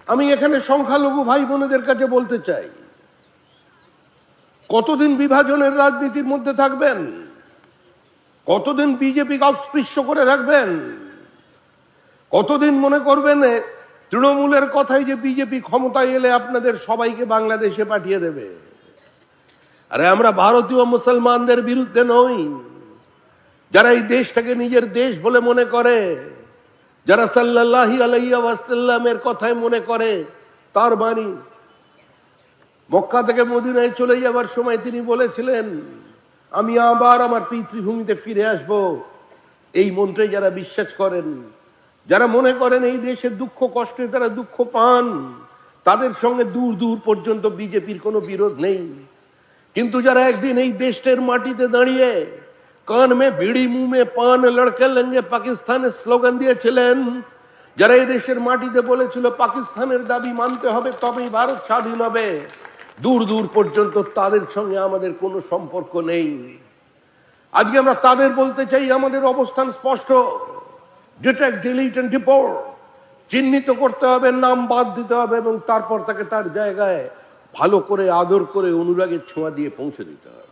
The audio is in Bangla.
আমি এখানে সংখ্যালঘু ভাই বোনেদের কাছে বলতে চাই, কতদিন বিভাজনের রাজনীতির মধ্যে থাকবেন? কতদিন বিজেপিকে অস্পৃশ্য করে রাখবেন? কতদিন মনে করবেন তৃণমূলের কথাই যে বিজেপি ক্ষমতায় এলে আপনাদের সবাইকে বাংলাদেশে পাঠিয়ে দেবে? আরে আমরা ভারতীয় মুসলমানদের বিরুদ্ধে নই, যারা এই দেশটাকে নিজের দেশ বলে মনে করে, যারা সাল্লাল্লাহু আলাইহি ওয়াসাল্লামের কথাই মনে করে। তার বাণী মক্কা থেকে মদিনায় চলে যাবার সময় তিনি বলেছিলেন, আমি আবার আমার পিতৃভূমিতে ফিরে আসব। এই মন্ত্রে যারা বিশ্বাস করেন, যারা মনে করেন এই দেশের দুঃখ কষ্টে তারা দুঃখ পান, তাদের সঙ্গে দূর দূর পর্যন্ত বিজেপির কোনো বিরোধ নেই। কিন্তু যারা একদিন এই দেশের মাটিতে দাঁড়িয়ে কান মে বিড়ি মুহ মে পান লড়কে লেঙ্গে পাকিস্তানের স্লোগান দিয়েছিলেন, যারা এই দেশের মাটিতে বলেছিল পাকিস্তানের দাবি মানতে হবে তবেই ভারত স্বাধীন হবে, দূর দূর পর্যন্ত তাদের সঙ্গে আমাদের কোনো সম্পর্ক নেই। আজকে আমরা তাদের বলতে চাই, আমাদের অবস্থান স্পষ্ট, ডিটেক্ট, ডিলিট এন্ড ডিপোর্ট, চিহ্নিত করতে হবে, নাম বাদ দিতে হবে এবং তারপর তাকে তার জায়গায় ভালো করে আদর করে অনুরাগের ছোঁয়া দিয়ে পৌঁছে দিতে হবে।